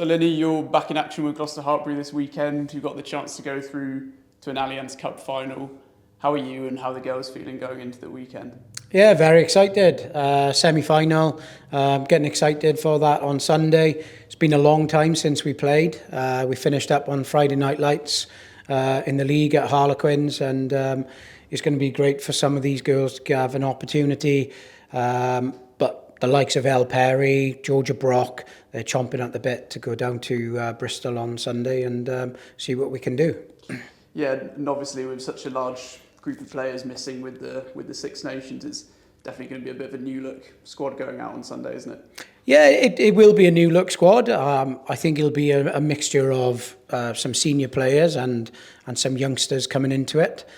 So Lynn, you're back in action with Gloucester Hartpury this weekend. You've got the chance to go through to an Allianz Cup final. How are you and how are the girls feeling going into the weekend? Yeah, very excited. Semi-final, getting excited for that on Sunday. It's been a long time since we played. We finished up on Friday Night Lights in the league at Harlequins, and it's going to be great for some of these girls to have an opportunity. But the likes of Elle Perry, Georgia Brock, they're chomping at the bit to go down to Bristol on Sunday and see what we can do. Yeah, and obviously with such a large group of players missing with the Six Nations, it's definitely going to be a bit of a new look squad going out on Sunday, isn't it? Yeah, it will be a new look squad. I think it'll be a mixture of some senior players and some youngsters coming into it.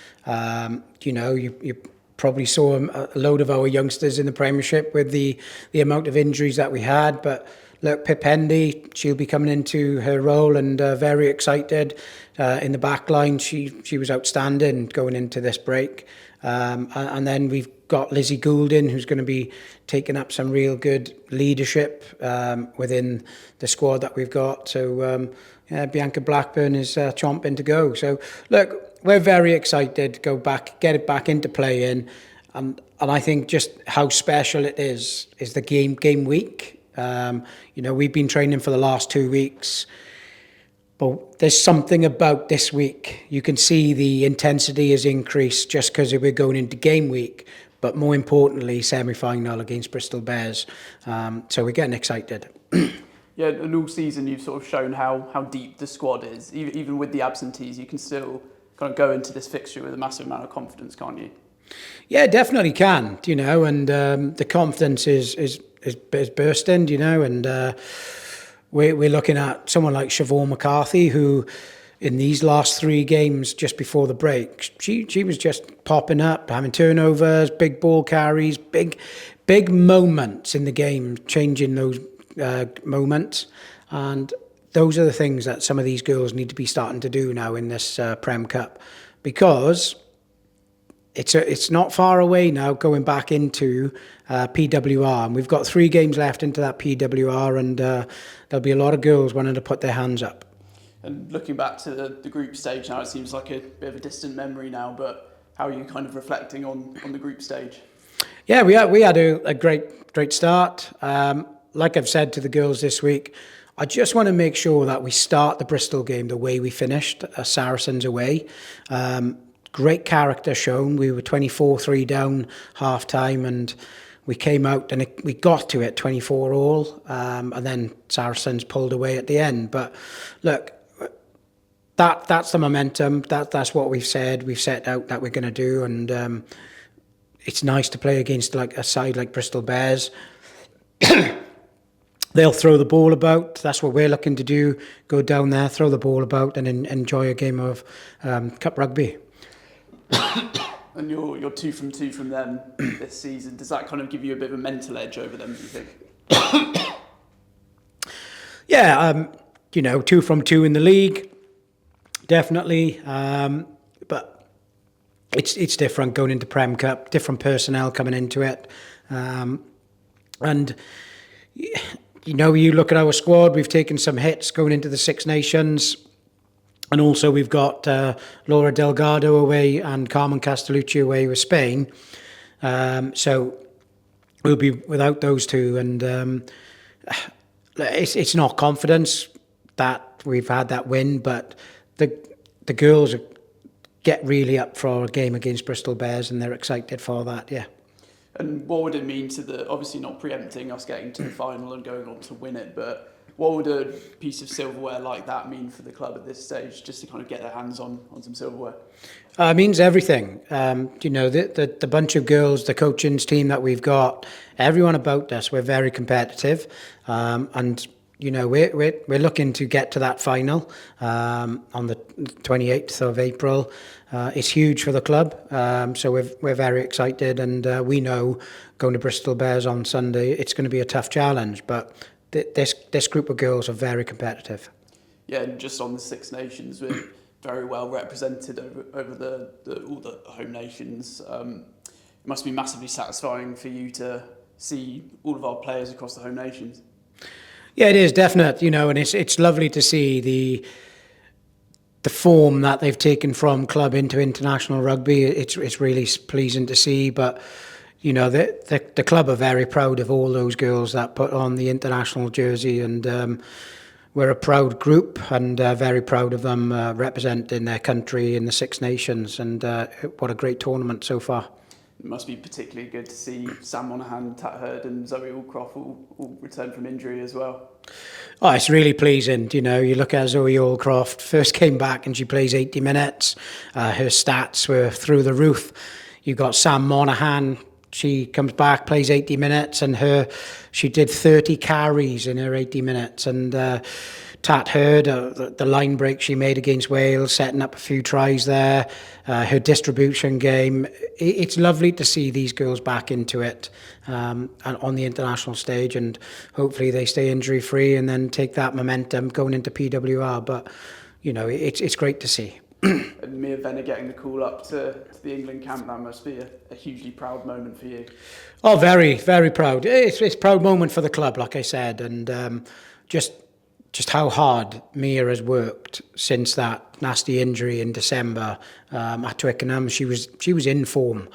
You probably saw a load of our youngsters in the Premiership with the amount of injuries that we had. But look, Pip Hendy, she'll be coming into her role and very excited. In the back line, she was outstanding going into this break. And then we've got Lizzie Goulding, who's going to be taking up some real good leadership within the squad that we've got. So Bianca Blackburn is chomping to go. So look, we're very excited to go back, get it back into play-in, and I think just how special it is the game week. We've been training for the last 2 weeks. But there's something about this week. You can see the intensity has increased just because we're going into game week, but more importantly, semi-final against Bristol Bears. So we're getting excited. Yeah, and all season you've sort of shown how deep the squad is. Even with the absentees, you can still kind of go into this fixture with a massive amount of confidence, can't you? Yeah, definitely can, and the confidence is bursting, and we're looking at someone like Siobhan McCarthy, who in these last 3 games just before the break, she was just popping up, having turnovers, big ball carries, big moments in the game, changing those moments. And those are the things that some of these girls need to be starting to do now in this Prem Cup, because it's not far away now going back into PWR, and we've got 3 games left into that PWR, and there'll be a lot of girls wanting to put their hands up. And looking back to the group stage now, it seems like a bit of a distant memory now, but how are you kind of reflecting on the group stage? Yeah, we had a great start. Like I've said to the girls this week, I just want to make sure that we start the Bristol game the way we finished, Saracens away. Great character shown. We were 24-3 down half-time, and we came out and we got to it 24 all, and then Saracens pulled away at the end. But look, that's the momentum. That's what we've said. We've set out that we're going to do, and it's nice to play against like a side like Bristol Bears. They'll throw the ball about. That's what we're looking to do. Go down there, throw the ball about, and enjoy a game of cup rugby. And you're 2 from 2 from them this season. Does that kind of give you a bit of a mental edge over them, do you think? Yeah, 2 from 2 in the league, definitely. But it's different going into Prem Cup, different personnel coming into it. And you look at our squad, we've taken some hits going into the Six Nations. And also we've got Laura Delgado away and Carmen Castellucci away with Spain. So we'll be without those 2. And it's not confidence that we've had that win, but the girls get really up for a game against Bristol Bears, and they're excited for that, yeah. And what would it mean to obviously not preempting us getting to the final and going on to win it, but what would a piece of silverware like that mean for the club at this stage, just to kind of get their hands on some silverware? It means everything. The bunch of girls, the coaching team that we've got, everyone about us, we're very competitive. And we're looking to get to that final on the 28th of April. It's huge for the club, so we're very excited, and we know going to Bristol Bears on Sunday, it's going to be a tough challenge, but this group of girls are very competitive. Yeah, and just on the Six Nations, we're very well represented over all the home nations. It must be massively satisfying for you to see all of our players across the home nations. Yeah, it is definite, you know, and it's lovely to see the form that they've taken from club into international rugby. It's really pleasing to see, but you know the club are very proud of all those girls that put on the international jersey, and we're a proud group and very proud of them representing their country in the Six Nations, and what a great tournament so far. It must be particularly good to see Sam Monaghan, Tat Hurd and Zoe Allcroft all return from injury as well. Oh, it's really pleasing. You know, you look at Zoe Allcroft, first came back and she plays 80 minutes. Her stats were through the roof. You got Sam Monaghan, she comes back, plays 80 minutes, and she did 30 carries in her 80 minutes. And Tat Hurd, the line break she made against Wales, setting up a few tries there. Her distribution game. It's lovely to see these girls back into it and on the international stage, and hopefully they stay injury free and then take that momentum going into PWR. But you know, it's great to see. And Mia Venner getting the call up to the England camp, that must be a hugely proud moment for you. Oh, very, very proud. It's a proud moment for the club, like I said, and just how hard Mia has worked since that nasty injury in December at Twickenham. She was in form.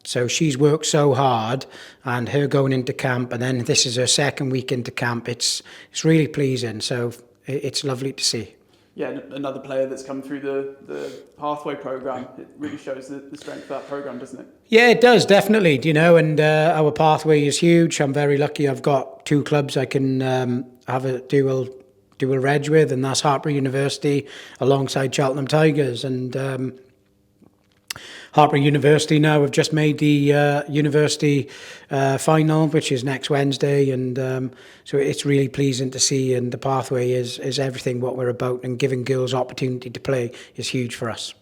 So she's worked so hard, and her going into camp, and then this is her second week into camp. It's really pleasing. So it's lovely to see. Yeah, another player that's come through the Pathway programme. It really shows the strength of that programme, doesn't it? Yeah, it does, definitely, you know, and our pathway is huge. I'm very lucky I've got two clubs I can have a dual reg with, and that's Hartpury University alongside Cheltenham Tigers. And Hartpury University now have just made the university final, which is next Wednesday, and so it's really pleasing to see, and the pathway is everything what we're about, and giving girls opportunity to play is huge for us.